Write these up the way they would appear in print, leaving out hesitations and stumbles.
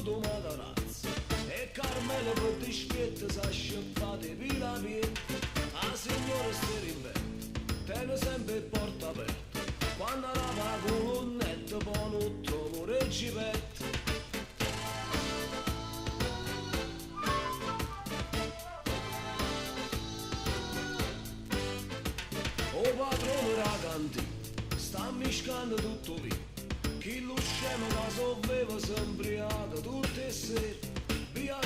tu matarazzo e Carmelo per dispietto si è scippate via via. La signora Sterimbetto tiene sempre il porta aperto, quando lava colonnetto poi non trovo reggimento. O padrone della cantina sta miscando tutto via, chi lo scemo da sovveva si imbriaca tutte e sere. Via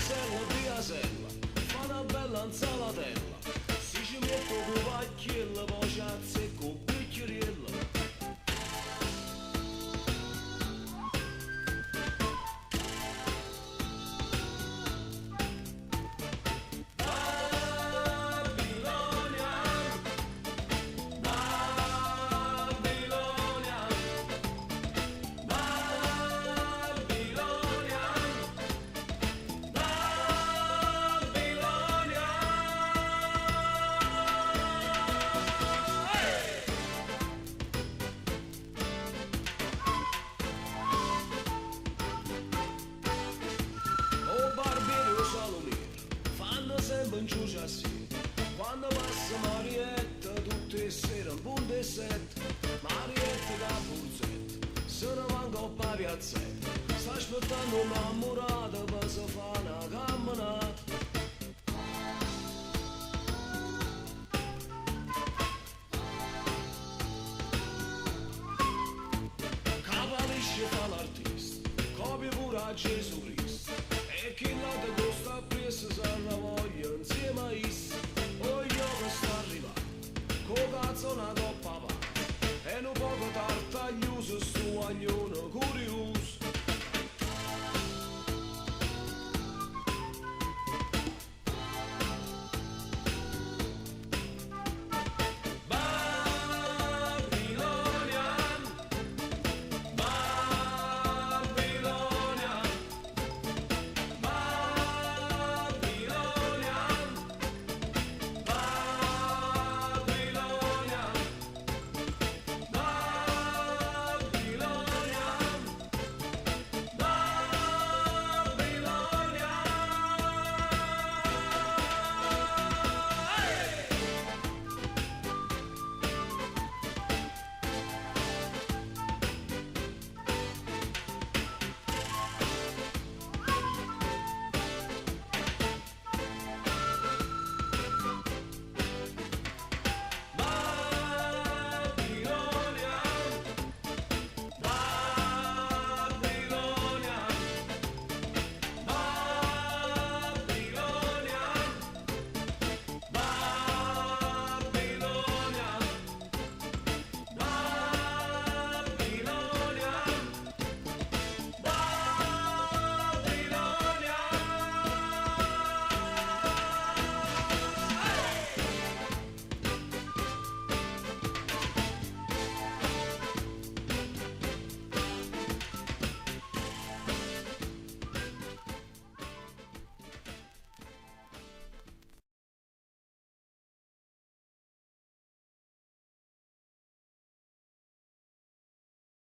sella, fa una bella insalatella, si ci mette con vacchiella, poi ci azzecco un bicchieriello. Sempre in giù sì, quando passa Marietta tutte le sere un punto e sette, Marietta da Pulzetta se ne va in coppa a piazzetta, sta aspettando una murata per si fa una camminata. Capisce fa l'artista, copia pure a Gesù Cristo, e chi la te costa presso sarà voglia insieme a isso. O io che sto arrivando, con cazzo una coppa va, e un poco tartagliuso sto aglio